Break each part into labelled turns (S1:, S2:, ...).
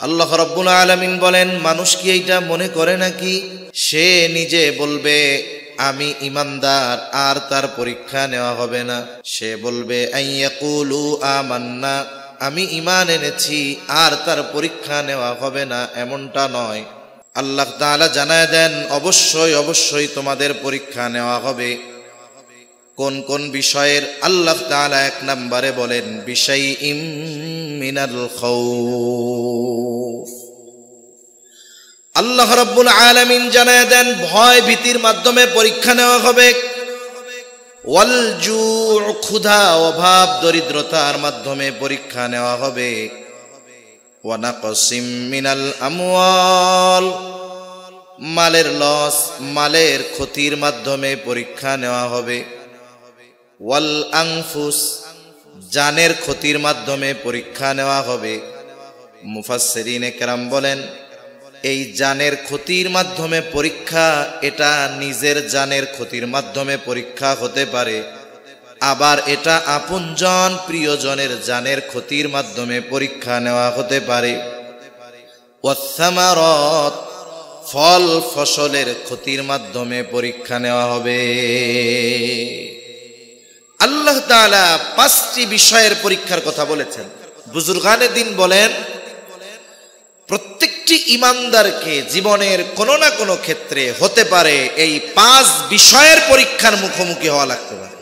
S1: আল্লাহ রাব্বুল আলামিন বলেন, মানুষ কি এইটা মনে করে নাকি সে নিজে বলবে আমি ঈমানদার আর তার পরীক্ষা নেওয়া হবে না? সে বলবে আইয়াকুলু আমান্না, আমি ঈমান এনেছি আর তার পরীক্ষা নেওয়া হবে না, এমনটা নয়। আল্লাহ তাআলা জানায় দেন, অবশ্যই অবশ্যই তোমাদের পরীক্ষা নেওয়া হবে। কোন কোন বিষয়ের? আল্লাহ তাআলা এক নম্বরে বলেন বিশাইইম মিনাল খাউফ। আল্লাহ রাব্বুল আলামিন জানায় দেন ভয় ভীতির মাধ্যমে পরীক্ষা নেওয়া হবে। ওয়াল জু', ক্ষুধা অভাব দরিদ্রতার মাধ্যমে পরীক্ষা নেওয়া হবে। ওয়া নাকসিম মিনাল আমওয়াল, মালের লস মালের ক্ষতির মাধ্যমে পরীক্ষা নেওয়া হবে। ওয়াল আনফুস, জানের ক্ষতির মাধ্যমে পরীক্ষা নেওয়া হবে। মুফাসসিরিনে কেরাম বলেন এই জানের ক্ষতির মাধ্যমে পরীক্ষা, এটা নিজের জানের ক্ষতির মাধ্যমে পরীক্ষা হতে পারে, আবার এটা আপনজন প্রিয়জনের জানের ক্ষতির মাধ্যমে পরীক্ষা নেওয়া হতে পারে। ওয়াসসামারাত, ফল ফসলের ক্ষতির মাধ্যমে পরীক্ষা নেওয়া হবে। আল্লাহ তাআলা 5টি বিষয়ের পরীক্ষার কথা বলেছেন। বুজুর্গানে দিন বলেন প্রত্যেকটি ঈমানদারকে জীবনের কোনো না কোনো ক্ষেত্রে হতে পারে এই 5 বিষয়ের পরীক্ষার মুখোমুখি হওয়া লাগতে পারে।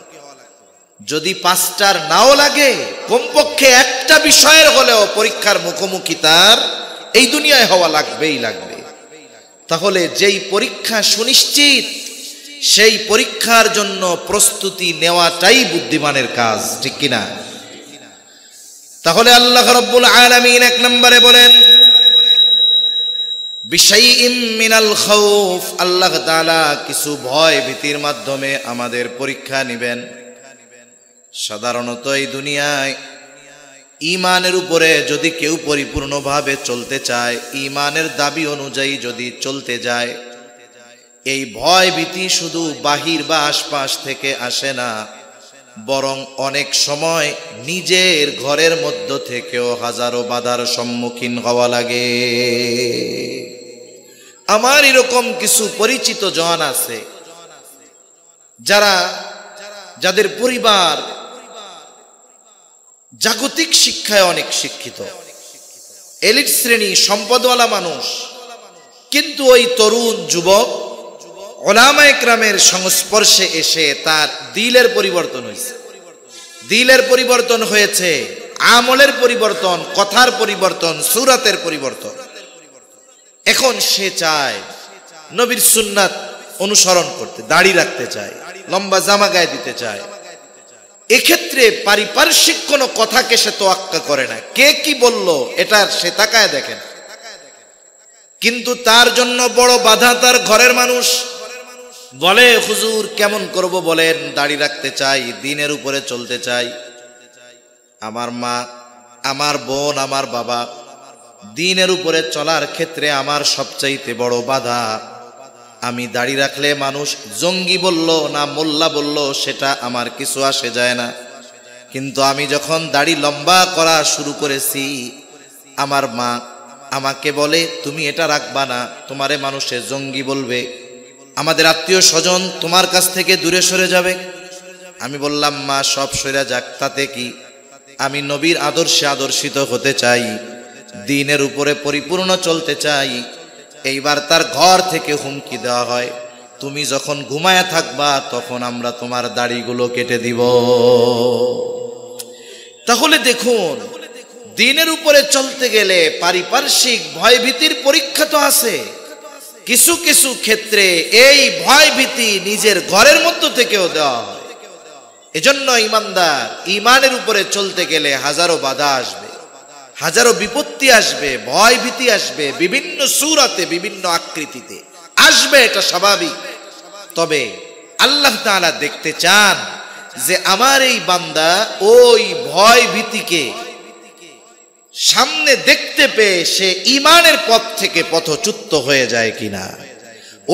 S1: যদি 5টার নাও লাগে, কমপক্ষে একটা বিষয়ের হলেও পরীক্ষার মুখোমুখি তার এই দুনিয়ায় হওয়া লাগবেই লাগবে। তাহলে যেই পরীক্ষা সুনিশ্চিত, সেই পরীক্ষার জন্য প্রস্তুতি নেওয়াটাই বুদ্ধিমানের কাজ, ঠিক কিনা? তাহলে আল্লাহ রাব্বুল আলামিন এক নম্বরে বলেন বিশাইইম মিনাল খাউফ, আল্লাহ তাআলা কিছু ভয় ভীতির মাধ্যমে আমাদের পরীক্ষা নেবেন। সাধারণত এই দুনিয়ায় ঈমানের উপরে যদি কেউ পরিপূর্ণভাবে চলতে চায়, ঈমানের দাবি অনুযায়ী যদি চলতে যায়, এই ভয় ভীতি শুধু বাহির বা আশপাশ থেকে আসে না, বরং অনেক সময় নিজের ঘরের মধ্য থেকেও হাজারো বাধার সম্মুখীন হওয়া লাগে। আমার এরকম কিছু পরিচিত জন আছে যাদের পরিবার জাগতিক শিক্ষায় অনেক শিক্ষিত, এলিট শ্রেণী, সম্পদওয়ালা মানুষ, কিন্তু ওই তরুণ যুবক উলামায়ে কেরামের সংস্পর্শে এসে তার দিলের পরিবর্তন হয়েছে। দিলের পরিবর্তন হয়েছে, আমলের পরিবর্তন, কথার পরিবর্তন, সুরাতের পরিবর্তন। এখন সে চায় নবীর সুন্নাত অনুসরণ করতে, দাড়ি রাখতে চায়, লম্বা জামা গায়ে দিতে চায়। এক্ষেত্রে পারিপার্শ্বিক কোনো কথাকে সে তোয়াক্কা করে না, কে কি বলল এটা সে তাকায় দেখেন। কিন্তু তার জন্য বড় বাধা তার ঘরের মানুষ। বলে হুজুর কেমন করব বলেন, দাড়ি রাখতে চাই, দ্বীনের উপরে চলতে চাই। আমার মা, আমার বোন, আমার বাবা, দ্বীনের উপরে চলার ক্ষেত্রে আমার সবচাইতে বড় বাধা। আমি দাড়ি রাখলে মানুষ জঙ্গি বলল না মোল্লা বলল সেটা আমার কিছু আসে যায় না, কিন্তু আমি যখন দাড়ি লম্বা করা শুরু করেছি, আমার মা আমাকে বলে তুমি এটা রাখবা না, তোমারে মানুষে জঙ্গি বলবে, আমাদের আত্মীয় স্বজন তোমার কাছ থেকে দূরে সরে যাবে। আমি বললাম মা সব সরে যাক, তাতে কি, আমি নবীর আদর্শে আদর্শিত হতে চাই, দ্বীনের উপরে পরিপূর্ণ চলতে চাই। এইবার তার ঘর থেকে হুমকি দেওয়া হয়, তুমি যখন ঘুমায়া থাকবা তখন আমরা তোমার দাড়িগুলো কেটে দিব। তাহলে দেখুন, দ্বীনের উপরে চলতে গেলে পারিপার্শ্বিক ভয়ভীতির পরীক্ষা তো আছে। কিছু কিছু ক্ষেত্রে এই ভয় ভীতি নিজের ঘরের মধ্য থেকেও দেওয়া হয়। এজন্য ঈমানদার ঈমানের উপরে চলতে গেলে হাজারো বাধা আসবে, হাজারো বিপত্তি আসবে, ভয় ভীতি আসবে, বিভিন্ন সূরাতে বিভিন্ন আকৃতিতে আসবে, এটা স্বাভাবিক। তবে আল্লাহ তাআলা দেখতে চান যে আমার এই বান্দা ওই ভয় ভীতিকে সামনে দেখতে পেয়ে সে ঈমানের পথ থেকে পথচ্যুত হয়ে যায় কিনা,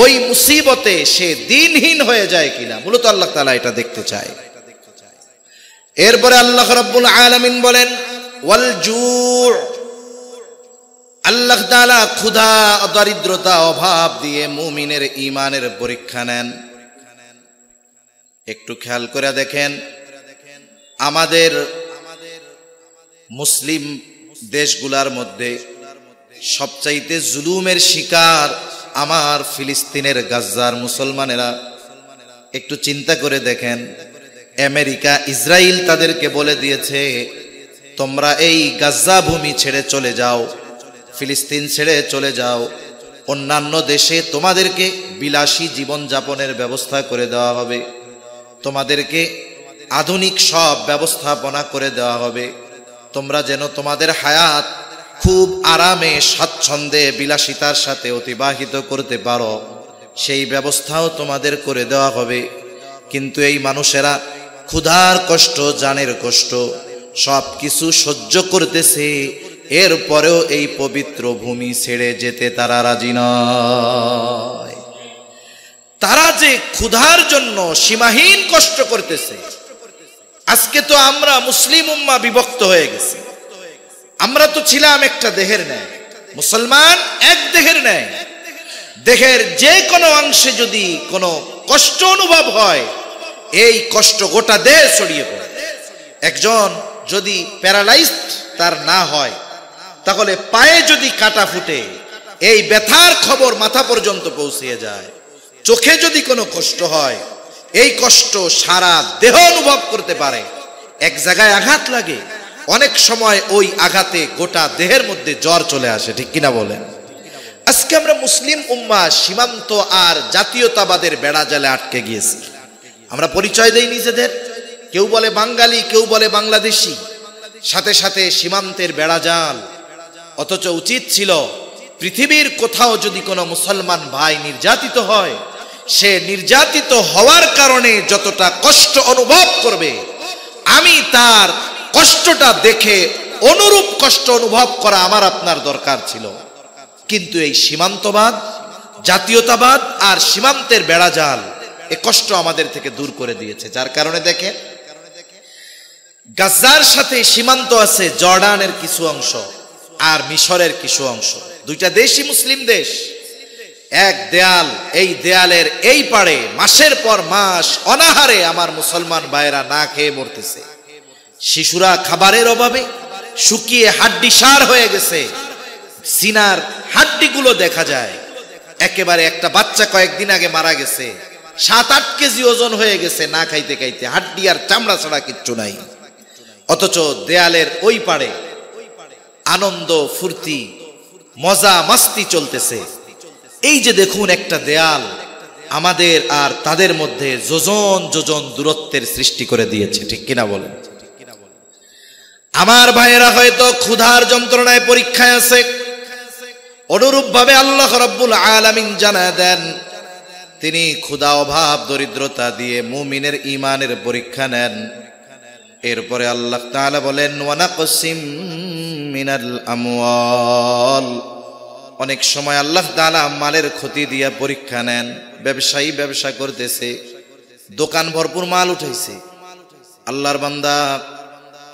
S1: ওই মুসিবতে সে দ্বীনহীন হয়ে যায় কিনা। মূলত আল্লাহ তাআলা এটা দেখতে চায়। এরপরে আল্লাহ রাব্বুল আলামিন বলেন ওয়াল জু', আল্লাহ তাআলা ক্ষুধা, দারিদ্রতা, অভাব দিয়ে মুমিনের ঈমানের পরীক্ষা নেন। একটু খেয়াল করে দেখেন, আমাদের মুসলিম দেশগুলোর মধ্যে সবচাইতে জুলুমের শিকার আমার ফিলিস্তিনের গাজ্জার মুসলমানেরা। একটু চিন্তা করে দেখেন, আমেরিকা, ইসরায়েল তাদেরকে বলে দিয়েছে তোমরা এই গাজ্জা ভূমি ছেড়ে চলে যাও, ফিলিস্তিন ছেড়ে চলে যাও, অন্যান্য দেশে তোমাদেরকে বিলাসী জীবন যাপনের ব্যবস্থা করে দেওয়া হবে, তোমাদেরকে আধুনিক সব ব্যবস্থাপনা করে দেওয়া হবে, তোমরা যেন তোমাদের হায়াত খুব আরামে, স্বাচ্ছন্দ্যে, বিলাসিতার সাথে অতিবাহিত করতে পারো, সেই ব্যবস্থাও তোমাদের করে দেওয়া হবে। কিন্তু এই মানুষেরা ক্ষুধার কষ্ট, জানের কষ্ট সব কিছু সহ্য করতেছে, এরপরেও এই পবিত্র ভূমি ছেড়ে যেতে তারা রাজি নয়। তারা যে ক্ষুধার জন্য সীমাহীন কষ্ট করতেছে। আজকে তো আমরা মুসলিম উম্মাহ বিভক্ত হয়ে গেছি। আমরা তো ছিলাম একটা দেহের ন্যায়, মুসলমান এক দেহের ন্যায়। দেহের যে কোনো অংশে যদি কোনো কষ্ট অনুভব হয়, এই কষ্ট গোটা দেহ ছড়িয়ে পড়ে। একজন যদি প্যারালাইজড তার না হয়, তাহলে পায়ে যদি কাটা ফুটে, এই ব্যথার খবর মাথা পর্যন্ত পৌঁছিয়ে যায়। চোখে যদি কোনো কষ্ট হয়, এই কষ্ট সারা দেহ অনুভব করতে পারে। এক জায়গায় আঘাত লাগে, অনেক সময় ওই আঘাতে গোটা দেহের মধ্যে জ্বর চলে আসে, ঠিক কিনা বলেন? আজকে আমরা মুসলিম উম্মাহ সীমান্ত আর জাতীয়তাবাদের বেড়াজালে আটকে গিয়েছি। আমরা পরিচয় দেই নিজেদের, কেউ বলে বাঙালি, কেউ বলে বাংলাদেশি, সাথে সাথে সীমান্তের বেড়াজাল। অথচ উচিত ছিল পৃথিবীর কোথাও যদি কোনো মুসলমান ভাই নির্যাতিত হয়, সে নির্যাতিত হওয়ার কারণে যতটা কষ্ট অনুভব করবে, আমি তার কষ্টটা দেখে অনুরূপ কষ্ট অনুভব করা আমার আপনার দরকার ছিল। কিন্তু এই সীমান্তবাদ, জাতীয়তাবাদ আর সীমান্তের বেড়াজাল এ কষ্ট আমাদের থেকে দূর করে দিয়েছে। যার কারণে দেখেন, গাজ্জার সাথে সীমান্ত আছে জর্ডানের কিছু অংশ আর মিশরের কিছু অংশ। দুইটা দেশই মুসলিম দেশ, এক দেয়াল। এই দেয়ালের এই পারে মাসের পর মাস অনাহারে আমার মুসলমান ভাইয়েরা না খেয়ে মরতেছে। শিশুরা খাবারের অভাবে শুকিয়ে হাড্ডি সার হয়ে গেছে। সিনার হাড্ডিগুলো দেখা যায় একেবারে। একটা বাচ্চা কয়েকদিন আগে মারা গেছে, 7-8 কেজি ওজন হয়ে গেছে না খাইতে খাইতে, হাড্ডি আর চামড়া ছাড়া কিচ্ছু নাই। অথচ দেয়ালের ওই পারে আনন্দ, ফুর্তি, মজা, মাস্তি চলতেছে। এই যে দেখুন, একটা দেয়াল আমাদের আর তাদের মধ্যে যোজন যোজন দূরত্বের সৃষ্টি করে দিয়েছে, ঠিক কিনা বলেন? আমার ভাইয়েরা হয়তো ক্ষুধার যন্ত্রণায় পরীক্ষায় আছে। অনুরূপ ভাবে আল্লাহ রাব্বুল আলামিন জানায় দেন, তিনি ক্ষুধা, অভাব, দরিদ্রতা দিয়ে মুমিনের ঈমানের পরীক্ষা নেন। এরপরে আল্লাহ তাআলা বলেন, ওয়া নাকসিম মিনাল আমওয়াল। অনেক সময় আল্লাহ তাআলা মালের ক্ষতি দিয়ে পরীক্ষা নেন। ব্যবসায়ী ব্যবসা করতেছে, দোকান ভরপুর মাল উঠাইছে, আল্লাহর বান্দা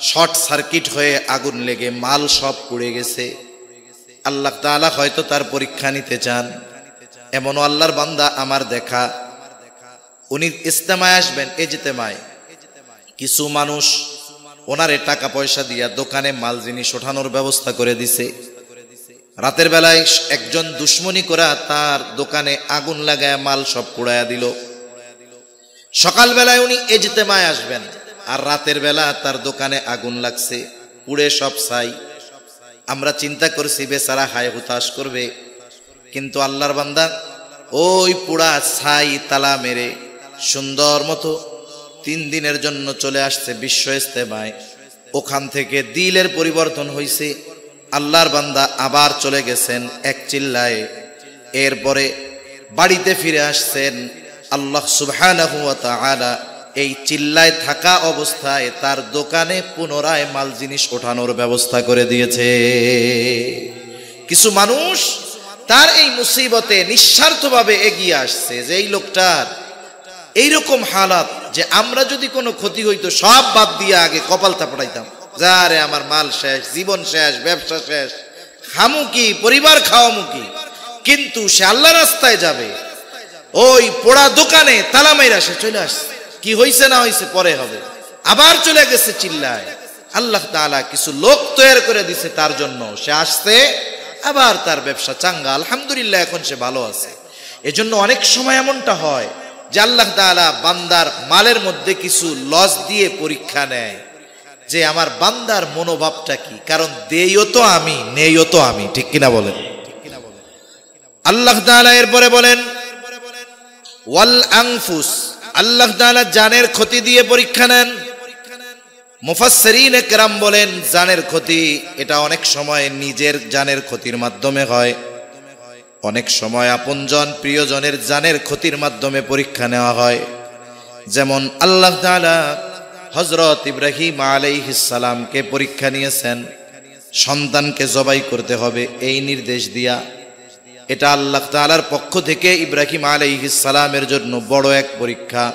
S1: শর্ট সার্কিট হয়ে আগুন লেগে মাল সব পুড়ে গেছে। আল্লাহ তাআলা হয়তো তার পরীক্ষা নিতে চান। এমনও আল্লাহর বান্দা আমার দেখা, উনি ইজতেমায় আসবেন, ইজতেমায় কিছু মানুষ ওনারে টাকা পয়সা দিয়া দোকানে মাল জিনিস ওঠানোর ব্যবস্থা করে দিছে। রাতের বেলায় একজন দুশ্মনী করে তার দোকানে আগুন লাগায় মাল সব পুড়াইয়া দিল। সকাল বেলায় উনি ইজতেমায় আসবেন, আর রাতের বেলা তার দোকানে আগুন লাগছে, পুড়ে সব ছাই। আমরা চিন্তা করছি বেচারা হায় হুতাশ করবে, কিন্তু আল্লাহর বান্দা ওই পুড়া ছাই তালা মেরে সুন্দর মতো 3 দিনের জন্য চলে আসছে বিশ্ব ইজতেমায়। ওখান থেকে দিলের পরিবর্তন হয়েছে, আল্লাহর বান্দা আবার চলে গেছেন এক চিল্লায়। এরপরে বাড়িতে ফিরে আসছেন। আল্লাহ সুবহানাহু ওয়া তাআলা এই চিল্লায় থাকা অবস্থায় তার দোকানে পুনরায় মাল জিনিস ওঠানোর ব্যবস্থা করে দিয়েছে। কিছু মানুষ তার এই মুসিবতে নিঃস্বার্থভাবে এগিয়ে আসছে, যে এই লোকটার এইরকম হালাত যে আমরা যদি কোনো ক্ষতি হইতো সব বাদ দিয়ে আগে কপাল থাপড়াইতাম, যারে আমার মাল শেষ, জীবন শেষ, ব্যবসা শেষ, খামুকি, পরিবার খাওয়ামুখী, কিন্তু সে আল্লাহ রাস্তায় যাবে, ওই পোড়া দোকানে তালা মাইরা সে চলে আসছে, কি হইছে না হইছে পরে হবে, আবার চলে গেছে চিল্লায়। আল্লাহ তাআলা কিছু লোক তৈরি করে দিছে তার জন্য, সে আসছে, আবার তার ব্যবসা চাঙ্গা, আলহামদুলিল্লাহ এখন সে ভালো আছে। এজন্য অনেক সময় এমনটা হয় যে আল্লাহ তাআলা বান্দার মালের মধ্যে কিছু লস দিয়ে পরীক্ষা নেয় যে আমার বান্দার মনোভাবটা কি, কারণ দেইও তো আমি, নেইও তো আমি, ঠিক কিনা বলেন? আল্লাহ তাআলা এরপরে বলেন ওয়াল আনফুস, আল্লাহ তাআলা জানের ক্ষতি দিয়ে পরীক্ষা নেন। মুফাসসিরিন কেরাম বলেন জানের ক্ষতি এটা অনেক সময় নিজের জানের ক্ষতির মাধ্যমে হয়, অনেক সময় আপনজন প্রিয়জনের জানের ক্ষতির মাধ্যমে পরীক্ষা নেওয়া হয়। যেমন আল্লাহ তাআলা হযরত ইব্রাহিম আলাইহিস সালামকে পরীক্ষা নিয়েছেন, সন্তানকে জবাই করতে হবে এই নির্দেশ দিয়া। এটা আল্লাহ তাআলার পক্ষ থেকে ইব্রাহিম আলাইহিস সালামের জন্য বড় এক পরীক্ষা।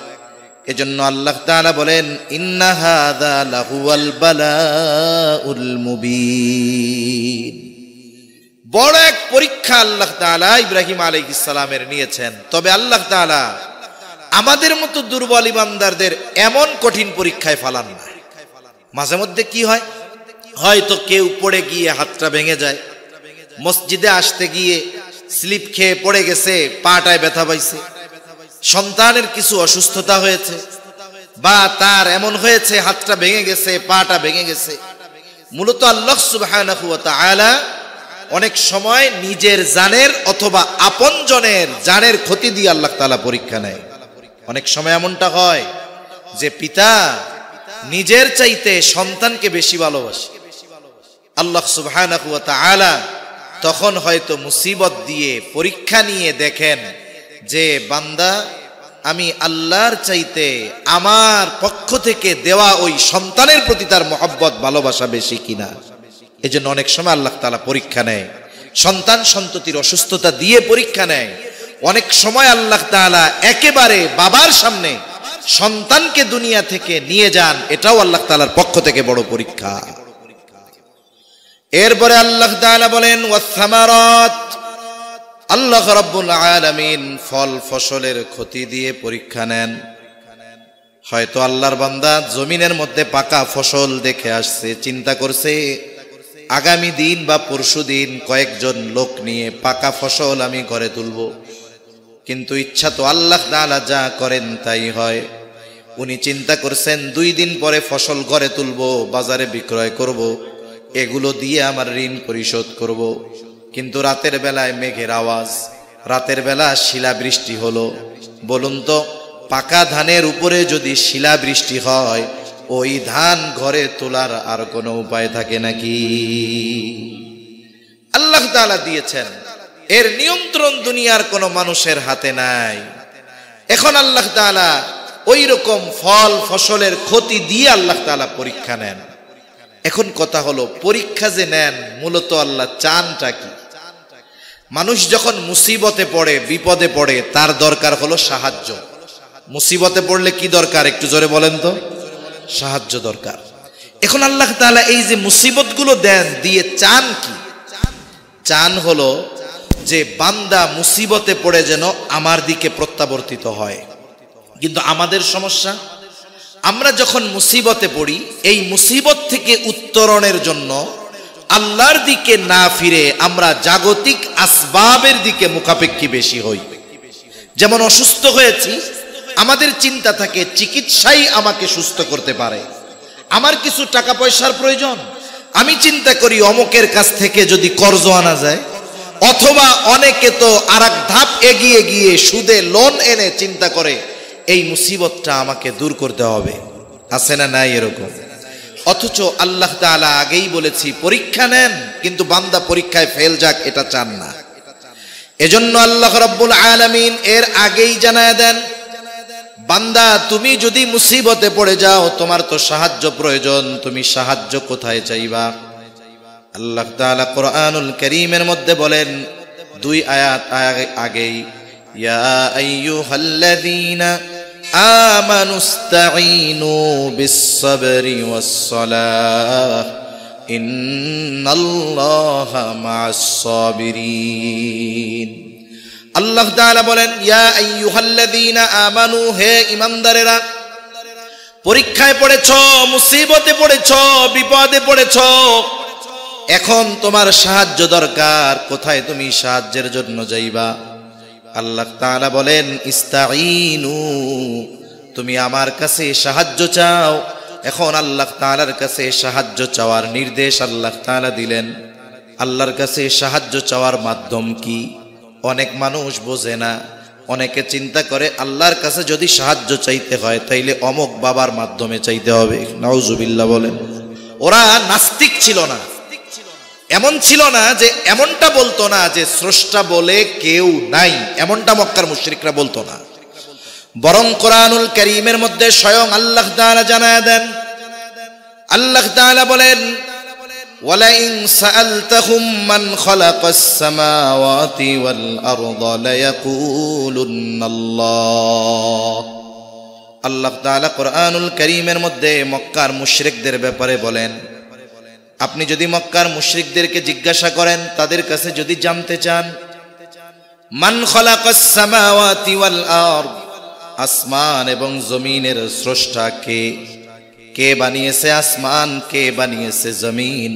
S1: এজন্য আল্লাহ তাআলা বলেন ইন্না হাযা লাহুয়াল বালাউল মুবিন, বড় এক পরীক্ষা আল্লাহ তাআলা ইব্রাহিম আলাইহিস সালামের নিয়েছেন। তবে আল্লাহ তাআলা আমাদের মতো দুর্বল ইমানদারদের এমন কঠিন পরীক্ষায় ফালান না। মাঝে মধ্যে কি হয়, হয়তো কেউ পড়ে গিয়ে হাতটা ভেঙে যায়, মসজিদে আসতে গিয়ে স্লিপ খেয়ে পড়ে গেছে, পাটায় ব্যথা পাইছে, সন্তানের কিছু অসুস্থতা হয়েছে, বা তার এমন হয়েছে হাতটা ভেঙে গেছে, পাটা ভেঙে গেছে। মূলত আল্লাহ সুবহানাহু ওয়া তাআলা অনেক সময় নিজের জানের অথবা আপনজনের জানের ক্ষতি দিয়ে আল্লাহ তাআলা পরীক্ষা নেয়। অনেক সময় এমনটা হয় যে পিতা নিজের চাইতে সন্তানকে বেশি ভালোবাসে, আল্লাহ সুবহানাহু ওয়া তাআলা তখন হয়তো মুসিবত দিয়ে পরীক্ষা নিয়ে দেখেন যে বান্দা আমি আল্লাহর চাইতে আমার পক্ষ থেকে দেওয়া ওই সন্তানের প্রতি তার মহব্বত ভালোবাসা বেশি কিনা। এজন্য অনেক সময় আল্লাহ তাআলা পরীক্ষা নেয়, সন্তান সন্ততির অসুস্থতা দিয়ে পরীক্ষা নেয়। অনেক সময় আল্লাহ তাআলা একেবারে বাবার সামনে সন্তানকে দুনিয়া থেকে নিয়ে যান, এটাও আল্লাহ তাআলার পক্ষ থেকে বড় পরীক্ষা। এরপরে আল্লাহ তাআলা বলেন ওয়াস-সামারাত, আল্লাহ রাব্বুল আলামিন ফল ফসলের ক্ষতি দিয়ে পরীক্ষা নেন। হয়তো আল্লাহর বান্দা জমিনের মধ্যে পাকা ফসল দেখে আসছে, চিন্তা করছে আগামী দিন বা পরশু দিন কয়েকজন লোক নিয়ে পাকা ফসল আমি ঘরে তুলব, কিন্তু ইচ্ছা তো আল্লাহ তাআলা যা করেন তাই হয়। উনি চিন্তা করছেন 2 দিন পরে ফসল ঘরে তুলব, বাজারে বিক্রয় করব, এগুলো দিয়ে আমার ঋণ পরিশোধ করব। কিন্তু রাতের বেলায় মেঘের আওয়াজ, রাতের বেলা শিলাবৃষ্টি হলো। বলুন তো পাকা ধানের উপরে যদি শিলাবৃষ্টি হয়, ওই ধান ঘরে তোলার আর কোনো উপায় থাকে নাকি? আল্লাহ তাআলা দিয়েছেন, এর নিয়ন্ত্রণ দুনিয়ার কোনো মানুষের হাতে নাই। এখন আল্লাহ তাআলা ওই রকম ফল ফসলের ক্ষতি দিয়ে আল্লাহ তাআলা পরীক্ষা নেন। এখন কথা হলো পরীক্ষা যে নেন মূলত আল্লাহ চানটা কি? মানুষ যখন মুসিবতে পড়ে, বিপদে পড়ে, তার দরকার হলো সাহায্য। মুসিবতে পড়লে কি দরকার একটু জোরে বলেন তো? সাহায্য দরকার। এখন আল্লাহ তাআলা এই যে মুসিবতগুলো দেন দিয়ে চান কি? চান হলো যে বান্দা মুসিবতে পড়ে যেন আমার দিকে প্রত্যাবর্তিত হয়। কিন্তু আমাদের সমস্যা, আমরা যখন মুসিবতে পড়ি এই মুসিবত থেকে উত্তরণের জন্য আল্লাহর দিকে না ফিরে আমরা জাগতিক আসবাবের দিকে মুখাপেক্ষী বেশি হই। যেমন অসুস্থ হয়েছি, আমাদের চিন্তা থাকে চিকিৎসাই আমাকে সুস্থ করতে পারে, আমার কিছু টাকা পয়সার প্রয়োজন, আমি চিন্তা করি অমুকের কাছ থেকে যদি কর্জ আনা যায়, অথবা অনেকে তো আরেক ধাপ এগিয়ে গিয়ে সুদে লোন এনে চিন্তা করে এই মুসিবতটা আমাকে দূর করতে হবে। আছে না নাই এরকম? অথচ আল্লাহ তাআলা আগেই বলেছি পরীক্ষা নেন, কিন্তু বান্দা পরীক্ষায় ফেল যাক এটা চান না। এজন্য আল্লাহ রাব্বুল আলামিন এর আগেই জানায় দেন, বান্দা তুমি যদি মুসিবতে পড়ে যাও, তোমার তো সাহায্য প্রয়োজন, তুমি সাহায্য কোথায় চাইবা? আল্লাহ তাআলা কোরআনুল কারীমের মধ্যে বলেন 2 আয়াত আগেই, ইয়া আইয়ুহাল্লাযীনা আমানুস্তাঈনু বিস-সাবরি ওয়াস-সালাহ ইন্নাল্লাহা মা'আস সাবিরিন। আল্লাহ তাআলা বলেন, ইয়া আইয়ুহাল্লাযীনা আমানু, হে ঈমানদারেরা, পরীক্ষায় পড়েছ, মুসিবতে পড়েছ, বিপদে পড়েছ, এখন তোমার সাহায্য দরকার, কোথায় তুমি সাহায্যের জন্য যাইবা? আল্লাহ তাআলা বলেন, ইস্তাঈনু, তুমি আমার কাছে সাহায্য চাও। এখন আল্লাহ তাআলার কাছে সাহায্য চাওয়ার নির্দেশ আল্লাহ তাআলা দিলেন। আল্লাহর কাছে সাহায্য চাওয়ার মাধ্যম কি? অনেক মানুষ বোঝে না। অনেকে চিন্তা করে আল্লাহর কাছে যদি সাহায্য চাইতে হয় তাইলে অমুক বাবার মাধ্যমে চাইতে হবে। নাউজুবিল্লাহ বলেন। ওরা নাস্তিক ছিল না, এমন ছিল না যে, এমনটা বলতো না যে স্রষ্টা বলে কেউ নাই, এমনটা মক্কার মুশরিকরা বলতো না। বরং কোরআনুল কারীমের মধ্যে স্বয়ং আল্লাহ তাআলা জানায় দেন। আল্লাহ তাআলা বলেন, ওয়ালাইন সাআলতাহুম মান খালাকাস সামাওয়াতি ওয়াল আরদা লায়াকুলুন্নাল্লাহ। আল্লাহ তাআলা কোরআনুল কারীমের মধ্যে মক্কার মুশরিকদের ব্যাপারে বলেন, আপনি যদি মক্কার মুশরিকদেরকে জিজ্ঞাসা করেন, তাদের কাছে যদি জানতে চান, মান খালাকাস সামাওয়াতি ওয়াল আরদ, আসমান এবং জমিনের স্রষ্টা কে? কে বানিয়েছে আসমান, কে বানিয়েছে জমিন?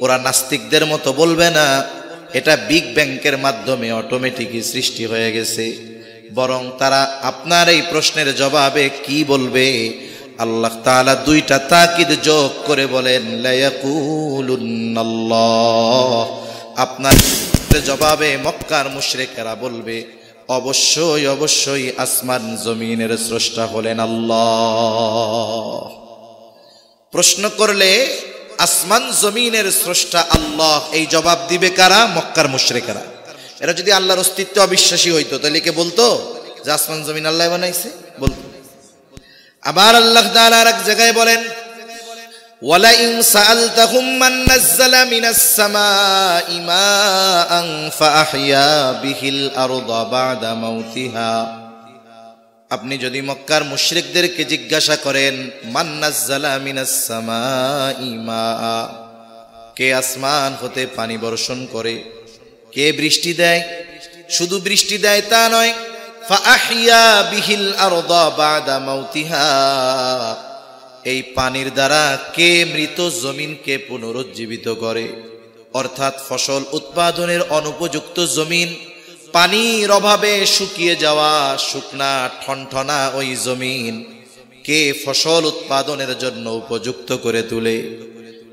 S1: ওরা নাস্তিকদের মতো বলবে না এটা বিগ ব্যাংকের মাধ্যমে অটোমেটিকই সৃষ্টি হয়ে গেছে। বরং তারা আপনার এই প্রশ্নের জবাবে কি বলবে? আল্লাহ তাআলা দুইটা তাকিদ যোগ করে বলেন, লায়াকুলুন্নাল্লাহ। আপনার জবাবে মক্কার মুশরিকেরা বলবে, অবশ্যই অবশ্যই আসমান জমিনের স্রষ্টা হলেন আল্লাহ। প্রশ্ন করলে আসমান জমিনের স্রষ্টা আল্লাহ, এই জবাব দিবে কারা? মক্কার মুশরিকেরা। এরা যদি আল্লাহর অস্তিত্ব অবিশ্বাসী হইতো তাহলে কে বলতো যে আসমান জমিন আল্লাহ বানাইছে? বলতো। আবার আল্লাহ তাআলা এক জায়গায় বলেন, ওয়ালাইন সাআলতাহুম মান নাযালা মিনাস সামাই মাআন ফাআহইয়া বিহিল আরদা বা'দা মাউতিহা। আপনি যদি মক্কার মুশরিকদেরকে জিজ্ঞাসা করেন, মান নাযালা মিনাস সামাই মাআ, কে আসমান হতে পানি বর্ষণ করে, কে বৃষ্টি দেয়? শুধু বৃষ্টি দেয় তা নয়, ফাআহইয়া বিহিল আরদা বা'দা মাউতিহা, এই পানির দ্বারা কে মৃত জমিনকে পুনরুজ্জীবিত করে? অর্থাৎ ফসল উৎপাদনের অনুপযুক্ত জমিন, পানির অভাবে শুকিয়ে যাওয়া শুকনা ঠনঠনা ওই জমিন কে ফসল উৎপাদনের জন্য উপযুক্ত করে তোলে?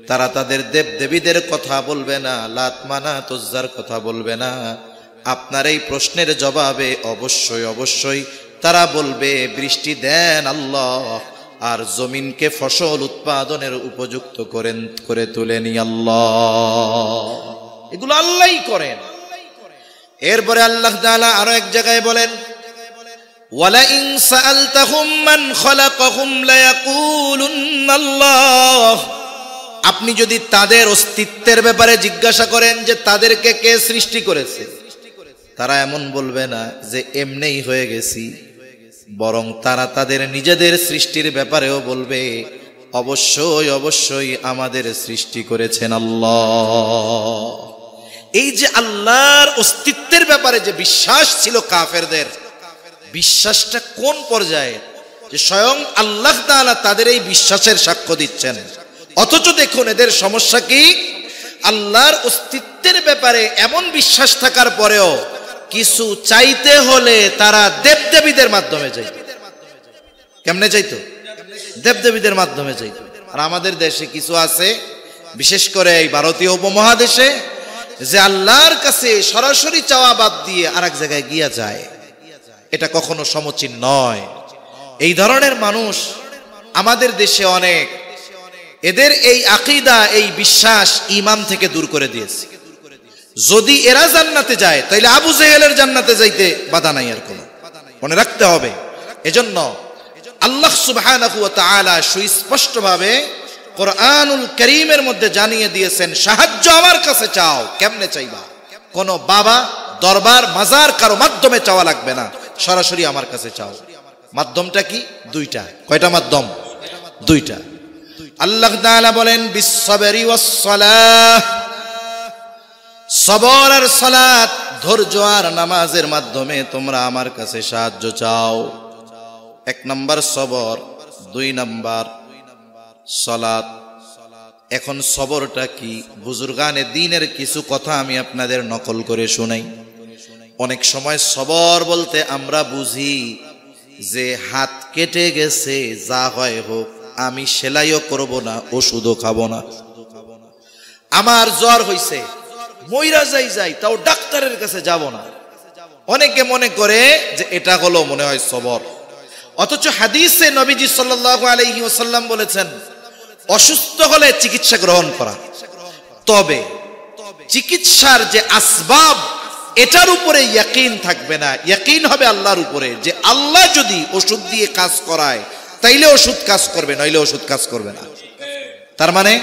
S1: তারা তাদের দেবদেবীদের কথা বলবে না, লাত মানাত উজ্জার কথা বলবে না। আপনার এই প্রশ্নের জবাবে অবশ্যই অবশ্যই তারা বলবে, বৃষ্টি দেন আল্লাহ, আর জমিনকে ফসল উৎপাদনের উপযুক্ত করে তোলেনি আল্লাহ। এগুলো আল্লাহই করেন। এরপরে আল্লাহ তাআলা আরো এক জায়গায় বলেন, ওয়ালাইন সাআলতাহুম মান খালাকাহুম লায়াকুলুন্নাল্লাহ। আপনি যদি তাদের অস্তিত্বের ব্যাপারে জিজ্ঞাসা করেন যে তাদেরকে কে সৃষ্টি করেছে, তারা এমন বলবে না যে এমনিই হয়ে গেছি, বরং তারা তাদের নিজেদের সৃষ্টির ব্যাপারেও বলবে, অবশ্যই অবশ্যই আমাদের সৃষ্টি করেছেন আল্লাহ। এই যে আল্লাহর অস্তিত্বের ব্যাপারে যে বিশ্বাস ছিল কাফেরদের, বিশ্বাসটা কোন পর্যায়ে যে স্বয়ং আল্লাহ তাআলা তাদের এই বিশ্বাসের সাক্ষ্য দিচ্ছেন। অথচ দেখুন এদের সমস্যা কি, আল্লাহর অস্তিত্বের ব্যাপারে এমন বিশ্বাস থাকার পরেও কিছু চাইতে হলে তারা দেবদেবীদের মাধ্যমে চাইত। কেমনে চাইতো? দেবদেবীদের মাধ্যমে চাইতো। আর আমাদের দেশে কিছু আছে, বিশেষ করে এই ভারতীয় উপমহাদেশে, যে আল্লাহর কাছে সরাসরি চাওয়া বাদ দিয়ে আরেক জায়গায় গিয়া যায়। এটা কখনো সমীচীন নয়। এই ধরনের মানুষ আমাদের দেশে অনেক। এদের এই আকীদা, এই বিশ্বাস ঈমান থেকে দূর করে দিয়েছে। যদি এরা জান্নাতে যায় তাহলে আবু জেহেলের জান্নাতে যাইতে বাধা নাই, আর কোনো, মনে রাখতে হবে। এজন্য আল্লাহ সুবহানাহু ওয়া তাআলা সুস্পষ্টভাবে কোরআনুল কারীমের মধ্যে জানিয়ে দিয়েছেন, সাহায্য আমার কাছে চাও। কেমনে চাইবা? কোন বাবা, দরবার, মাজার কারো মাধ্যমে চাওয়া লাগবে না, সরাসরি আমার কাছে চাও। মাধ্যমটা কি? দুইটা। কয়টা মাধ্যম? দুইটা। আল্লাহ তাআলা বলেন বিসসাবরি ওয়াস সালাহ, সবর আর সালাত, ধৈর্য আর নামাজের মাধ্যমে তোমরা আমার কাছে সাহায্য চাও। 1 নাম্বার সবর, 2 নাম্বার সালাত। এখন সবরটা কি? বুজুর্গানে দ্বীনের কিছু কথা আমি আপনাদের নকল করে শোনাই। অনেক সময় সবর বলতে আমরা বুঝি যে হাত কেটে গেছে, যা হয় হোক, আমি সেলাইও করব না, ওষুধও খাবো না। আমার জ্বর হইছে, মইরা যাই তাও ডাক্তারের কাছে যাব না। অনেকে মনে করে যে এটা হলো মনে হয় সবর। অথচ হাদিসে নবীজি সাল্লাল্লাহু আলাইহি ওয়াসাল্লাম বলেছেন অসুস্থ হলে চিকিৎসা গ্রহণ করা, তবে চিকিৎসার যে আসবাব এটার উপরে ইয়াকিন থাকবে না, ইয়াকিন হবে আল্লাহর উপরে, যে আল্লাহ যদি ওষুধ দিয়ে কাজ করায় তাইলে ওষুধ কাজ করবে, নইলে ওষুধ কাজ করবে না। তার মানে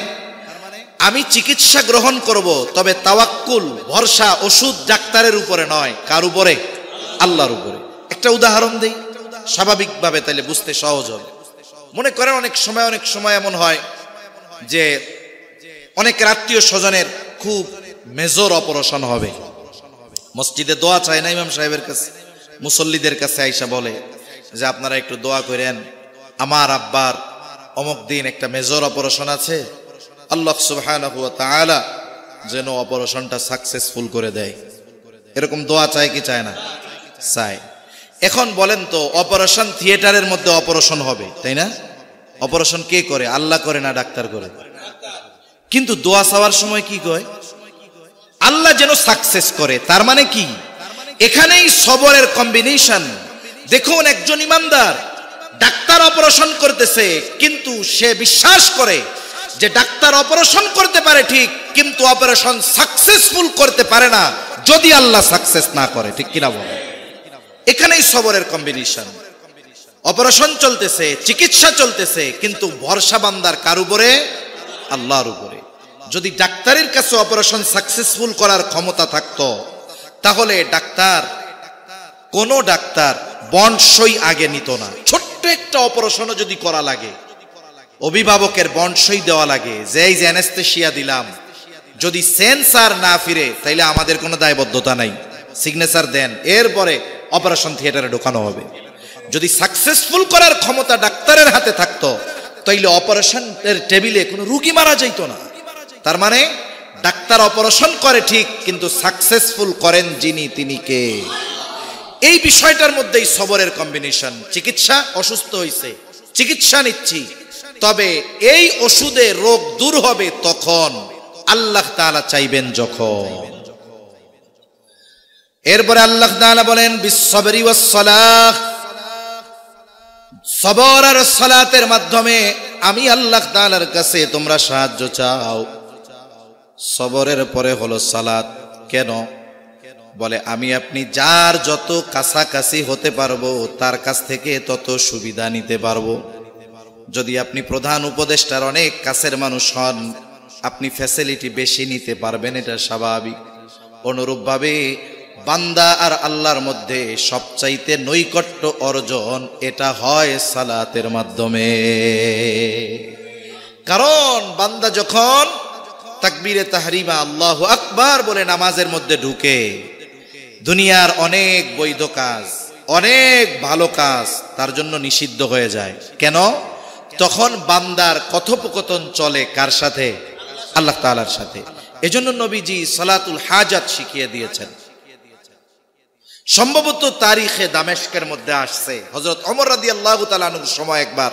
S1: আমি চিকিৎসা গ্রহণ করব, তবে তাওয়াক্কুল, ভরসা, ওষুধ ডাক্তারের উপরে নয়, কার উপরে? আল্লাহর উপরে। একটা উদাহরণ দেই স্বাভাবিকভাবে, তাইলে বুঝতে সহজ হবে। মনে করেন অনেক সময় এমন হয় যে অনেক আত্মীয় স্বজনের খুব মেজর অপারেশন হবে, মসজিদে দোয়া চায় না ইমাম সাহেবের কাছে, মুসল্লিদের কাছে আইসা বলে যে আপনারা একটু দোয়া করেন, আমার আব্বার অমুক দিন একটা মেজর অপারেশন আছে, আল্লাহ সুবহানাহু ওয়া তাআলা যেন অপারেশনটা সাকসেসফুল করে দেয়। এরকম দোয়া চায় কি চায় না? চায়। এখন বলেন তো, অপারেশন থিয়েটারের মধ্যে অপারেশন হবে, তাই না? অপারেশন কে করে? আল্লাহ করে না ডাক্তার করে? কিন্তু দোয়া চাওয়ার সময় কি কয়? আল্লাহ যেন সাকসেস করে। তার মানে কি? এখানেই সবরের কম্বিনেশন। দেখুন, একজন ইমানদার ডাক্তার অপারেশন করতেছে, কিন্তু সে বিশ্বাস করে যে ডাক্তার অপারেশন করতে পারে ঠিক, কিন্তু অপারেশন সাকসেসফুল করতে পারে না যদি আল্লাহ সাকসেস না করে। ঠিক কিনা বলে? এখানেই সবরের কম্বিনেশন। অপারেশন চলতেছে, চিকিৎসা চলতেছে, কিন্তু ভরসা বান্দার কার উপরে? আল্লাহর উপরে। যদি ডাক্তারের কাছে অপারেশন সাকসেসফুল করার ক্ষমতা থাকতো, তাহলে কোন ডাক্তার বন্ড সই আগে নিত না। ছোট্ট একটা অপারেশনও যদি করা লাগে, অভিভাবকের বন্ড সই দেওয়া লাগে যে এই যে অ্যানেস্থেশিয়া দিলাম, যদি সেন্সার না ফিরে তাইলে আমাদের কোনো দায়বদ্ধতা নাই, সিগনেচার দেন, এরপরে অপারেশন থিয়েটারে ঢোকানো হবে। যদি সাকসেসফুল করার ক্ষমতা ডাক্তারের হাতে থাকতো, তাইলে অপারেশনের টেবিলে কোনো রোগী মারা যাইতো না। তার মানে ডাক্তার অপারেশন করে ঠিক, কিন্তু সাকসেসফুল করেন যিনি, তিনি কে? এই বিষয়টার মধ্যেই সবরের কম্বিনেশন। চিকিৎসা, অসুস্থ হইছে, চিকিৎসা নিচ্ছি, তবে এই ওষুধে রোগ দূর হবে তখন, আল্লাহ তাআলা চাইবেন যখন। এরপরে আল্লাহ তাআলা বলেন বিসসাবরি ওয়াস সালাহ, সবর আর সালাতের মাধ্যমে আমি আল্লাহ তাআলার কাছে তোমরা সাহায্য চাও। সবরের পরে হলো সালাত। কেন? বলে আমি আপনি যার যত কাছাকাছি হতে পারবো তার কাছ থেকে তত সুবিধা নিতে পারবো। যদি আপনি প্রধান উপদেষ্টার অনেক কাছের মানুষ হন, আপনি ফ্যাসিলিটি বেশি নিতে পারবেন, এটা স্বাভাবিক। অনুরূপভাবে বান্দা আর আল্লাহর মধ্যে সবচাইতে নৈকট্য অর্জন এটা হয় সালাতের মাধ্যমে। কারণ বান্দা যখন তাকবীরে তাহরিমা আল্লাহু আকবার বলে নামাজের মধ্যে ঢুকে, দুনিয়ার অনেক বৈধ কাজ, অনেক ভালো কাজ তার জন্য নিষিদ্ধ হয়ে যায়। কেন? তখন বান্দার কথোপকথন চলে কার সাথে? আল্লাহ তাআলার সাথে। এজন্য নবীজি সালাতুল হাজাত শিখিয়ে দিয়েছেন। সম্ভবত তারিখে দামেস্কের মধ্যে আসছে, হযরত ওমর রাদিয়াল্লাহু তাআলা আনহুর সময় একবার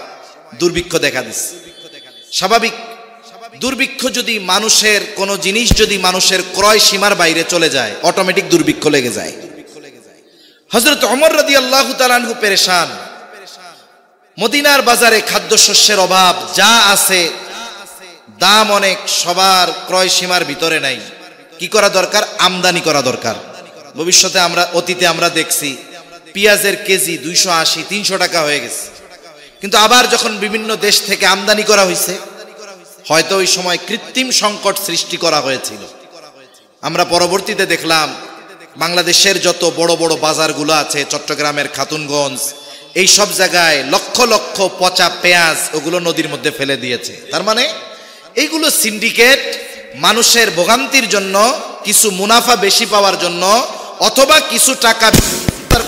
S1: দুর্ভিক্ষ দেখা দিচ্ছে। স্বাভাবিক, দুর্ভিক্ষ যদি মানুষের কোন জিনিস যদি মানুষের ক্রয় সীমার বাইরে চলে যায়, অটোমেটিক দুর্ভিক্ষ লেগে যায়। হযরত ওমর রাদিয়াল্লাহু তাআলা আনহু পেরেশান। মদিনার বাজারে খাদ্যশস্যের অভাব, যা আছে দাম অনেক, সবার ক্রয় সীমার ভিতরে নাই। কি করা দরকার? আমদানি করা দরকার। ভবিষ্যতে অতীতে আমরা দেখছি পেঁয়াজের কেজি 280-300 টাকা হয়ে গেছে, কিন্তু আবার যখন বিভিন্ন দেশ থেকে আমদানি করা হয়েছে, হয়তো ওই সময় কৃত্রিম সংকট সৃষ্টি করা হয়েছিল। আমরা পরবর্তীতে দেখলাম বাংলাদেশের যত বড় বড় বাজারগুলো আছে, চট্টগ্রামের খাতুনগঞ্জ, এই সব জায়গায় লক্ষ লক্ষ পচা পেঁয়াজ ওগুলো নদীর মধ্যে ফেলে দিয়েছে। তার মানে এইগুলো সিন্ডিকেট মানুষের ভোগান্তির জন্য, কিছু মুনাফা বেশি পাওয়ার জন্য, অথবা কিছু টাকা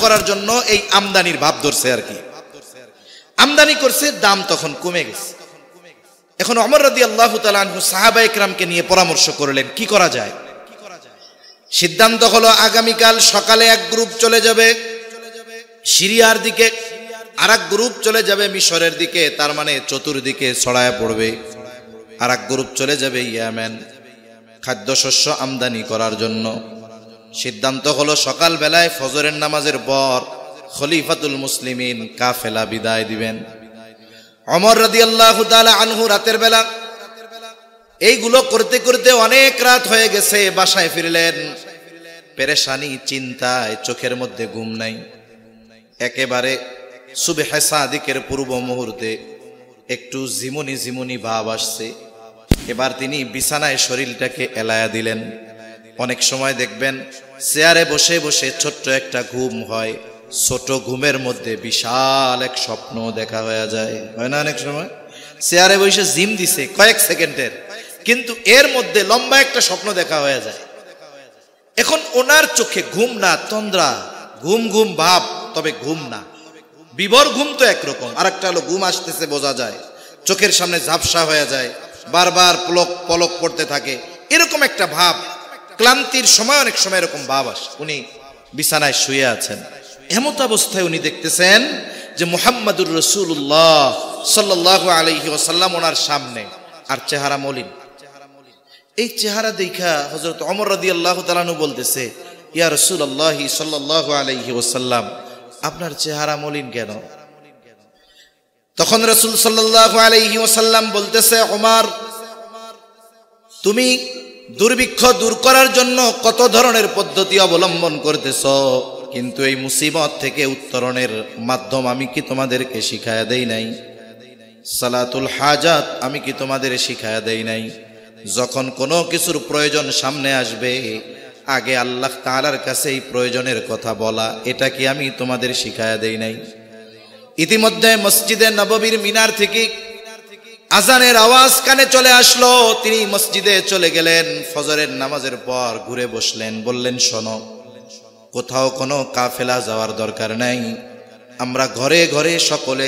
S1: করার জন্য এই আমদানির ভাব ধরছে আর কি। আমদানি করছে, দাম তখন কমে গেছে। এখন ওমর রাদিয়াল্লাহু তাআলা আনহু সাহাবায়ে কেরামকে নিয়ে পরামর্শ করলেন কি করা যায়। সিদ্ধান্ত হলো আগামীকাল সকালে এক গ্রুপ চলে যাবে সিরিয়ার দিকে, আর এক গ্রুপ চলে যাবে মিশরের দিকে, তার মানে চতুর্দিকে ছড়ায় পড়বে। আর এক গ্রুপ চলে যাবে ইয়েমেন খাদ্যশস্য আমদানি করার জন্য। সিদ্ধান্ত হলো সকাল বেলায় ফজরের নামাজের পর খলিফাতুল মুসলিমিন কাফেলা বিদায় দিবেন। ওমর রাদিয়াল্লাহু তাআলা আনহু রাতের বেলা এইগুলো করতে করতে অনেক রাত হয়ে গেছে, বাসায় ফিরলেন পেরেশানি চিন্তায়, চোখের মধ্যে ঘুম নাই। একেবারে সুবহে সাদিকের পূর্ব মুহূর্তে একটু ঝিমুনি ঝিমুনি ভাব আসছে। এবার তিনি বিছানায় শরীরটাকে এলায়া দিলেন। অনেক সময় দেখবেন চেয়ারে বসে বসে ছোট্ট একটা ঘুম হয়, ছোট ঘুমের মধ্যে বিশাল এক স্বপ্ন দেখা হয়ে যায়, হয় না? অনেক সময় চেয়ারে বসে জিম দিছে কয়েক সেকেন্ডের, কিন্তু এর মধ্যে লম্বা একটা স্বপ্ন দেখা হয়ে যায়। এখন ওনার চোখে ঘুম না, তন্দ্রা, ঘুম ঘুম ভাব, তবে ঘুম না। বিভোর ঘুম তো একরকম, আর একটা হলো ঘুম আসতেছে বোঝা যায়, চোখের সামনে ঝাপসা হয়ে যায়, বারবার পলক পলক পড়তে থাকে, এরকম একটা ভাব। ক্লান্তির সময় অনেক সময় এরকম ভাব আসে। উনি বিছানায় শুয়ে আছেন, এমত অবস্থায় উনি দেখতেছেন যে মুহাম্মাদুর রাসূলুল্লাহ সাল্লাল্লাহু আলাইহি ওয়াসাল্লাম ওনার সামনে, আর চেহারা মলিন। এই চেহারা দেখা হযরত ওমর রাদিয়াল্লাহু তাআলা আনহু বলতেছে, ইয়া রাসূলুল্লাহ সাল্লাল্লাহু আলাইহি ওয়াসাল্লাম, আপনার চেহারা মলিন কেন? তখন রাসূল সাল্লাল্লাহু আলাইহি ওয়াসাল্লাম বলতেছে, ওমর, তুমি দুর্ভিক্ষ দূর করার জন্য কত ধরনের পদ্ধতি অবলম্বন করতেছো, কিন্তু এই মুসিবত থেকে উত্তরণের মাধ্যম আমি কি তোমাদেরকে শিখায়া দেই নাই? সালাতুল হাজাত আমি কি তোমাদের শিখায়া দেই নাই? যখন কোনো কিছুর প্রয়োজন সামনে আসবে আগে আল্লাহ তাআলার কাছে এই প্রয়োজনের কথা বলা, এটা কি আমি তোমাদের শিখায়া দেই নাই? ইতিমধ্যে মসজিদে নববীর মিনার থেকে আজানের আওয়াজ কানে চলে আসলো। তিনি মসজিদে চলে গেলেন, ফজরের নামাজের পর ঘুরে বসলেন, বললেন, শোনো, কোথাও কোনো কাফেলা যাওয়ার দরকার নাই, আমরা ঘরে ঘরে সকলে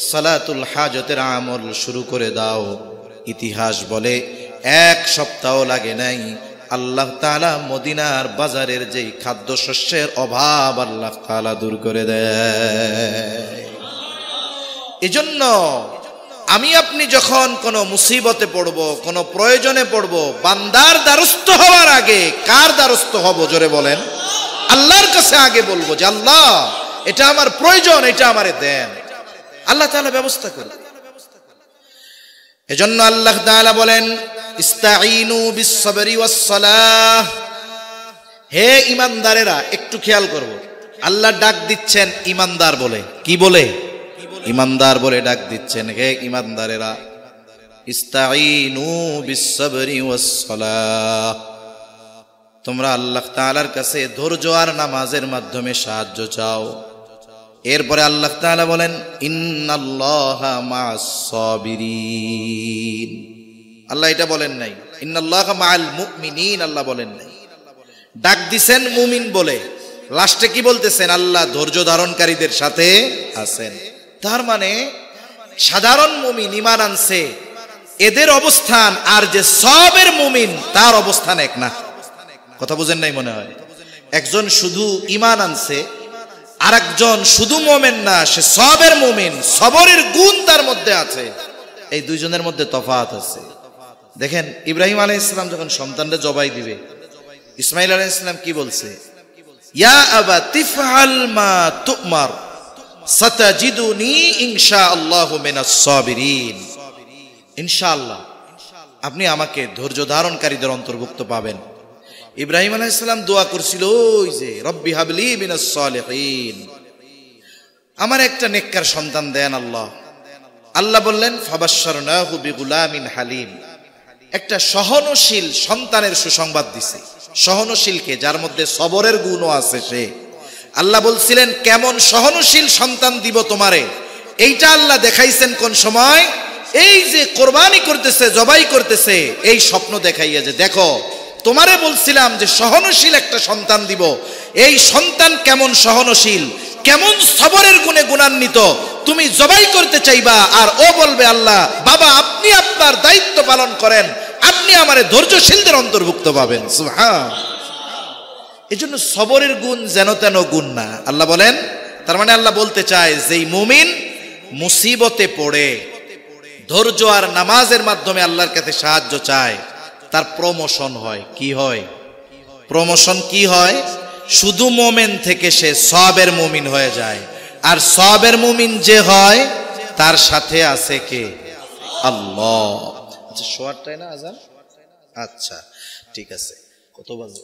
S1: সালাতুল হাজতের আমল শুরু করে দাও। ইতিহাস বলে 1 সপ্তাহ লাগে নাই, আল্লাহ তাআলা মদিনার বাজারের যেই খাদ্যশস্যের অভাব আল্লাহ তাআলা দূর করে দেয়। এজন্য আমি আপনি যখন কোনো মুসিবতে পড়ব, কোনো প্রয়োজনে পড়ব, বান্দার দ্বারস্থ হওয়ার আগে কার দ্বারস্থ হব? জোরে বলেন। আল্লাহর কাছে আগে বলবো যে আল্লাহ, এটা আমার প্রয়োজন, এটা আমারে দেন। আল্লাহ তাআলা ব্যবস্থা করবেন। এজন্য আল্লাহ তাআলা বলেন, ইস্তাঈনু বিস-সাবরি ওয়াস-সালাহ। হে ঈমানদারেরা, একটু খেয়াল করব, আল্লাহ ডাক দিচ্ছেন ঈমানদার বলে। কি বলে? ঈমানদার বলে ডাক দিচ্ছেন। হে ঈমানদারেরা, ইস্তাঈনু বিস-সাবরি ওয়াস-সালাহ, তোমরা আল্লাহ তাআলার কাছে ধৈর্য আর নামাজের মাধ্যমে সাহায্য চাও। এরপরে আল্লাহ তাআলা বলেন, ইন্নাল্লাহা মা'আস-সাবিরিন। আল্লাহ এটা বলেন নাই, ইন্নাল্লাহা মা'আল মুমিনিন, আল্লাহ বলেন নাই। ডাক দিছেন মুমিন বলে, লাস্টে কি বলতেছেন? আল্লাহ ধৈর্য ধারণকারীদের সাথে আছেন। তার মানে সাধারণ মুমিন ঈমান আনছে, এদের অবস্থান আর যে সবের মুমিন তার অবস্থান এক না। কথা বুঝেন নাই মনে হয়। একজন শুধু ঈমান আনছে, আর একজন শুধু মুমিন না, সে সবের মুমিন, সবরের গুণ তার মধ্যে আছে। এই দুইজনের মধ্যে তফাৎ আছে। দেখেন, ইব্রাহিম আলাইহিস সালাম যখন সন্তানকে জবাই দিবে, ইসমাঈল আলাইহিস সালাম কি বলছে? ইয়া আবাতি ফাআল মা তুমার সাতাজিদুনি ইনশাআল্লাহু মিনাস সাবিরিন। ইনশাআল্লাহ আপনি আমাকে ধৈর্য ধারণকারীদের অন্তর্ভুক্ত পাবেন। ইব্রাহিম আলাইহিস সালাম দোয়া করছিল, ওই যে রব্বি হাবলি মিনাস সালিহিন, আমার একটা নেককার সন্তান দেন আল্লাহ। আল্লাহ বললেন, ফাবাশশারনাহু বিগুলামিন হালিম, একটা সহনশীল সন্তানের সুসংবাদ দিছে। সহনশীলকে, যার মধ্যে সবরের গুণও আছে, সে আল্লাহ বলছিলেন কেমন সহনশীল সন্তান দিব তোমারে, এইটা আল্লাহ দেখাইছেন কোন সময়? এই যে কোরবানি করতেছে, জবাই করতেছে, এই স্বপ্ন দেখাইয়া যে দেখো তোমারে বলছিলাম যে সহনশীল একটা সন্তান দিব, এই সন্তান কেমন সহনশীল, কেমন সবরের গুণে গুণান্বিত, তুমি জবাই করতে চাইবা আর ও বলবে আল্লাহ বাবা আপনি আপনার দায়িত্ব পালন করেন, আপনি আমারে ধৈর্যশীলদের অন্তর্ভুক্ত পাবেন। সুবহান। এই জন্য সবরের গুণ যেন তেন গুণ না। আল্লাহ বলেন, তার মানে আল্লাহ বলতে চায় যেই মুমিন মুসিবতে পড়ে ধৈর্য আর নামাজের মাধ্যমে আল্লাহর কাছে সাহায্য চায়, তার প্রমোশন হয়। কি হয়? প্রমোশন কি হয়? শুধু মোমেন থেকে সে সওয়াবের মুমিন হয়ে যায়, আর সওয়াবের মুমিন যে হয় তার সাথে আছে কে? আল্লাহ। আচ্ছা শোয়ারটাই না আজান? আচ্ছা ঠিক আছে, কত বাজে?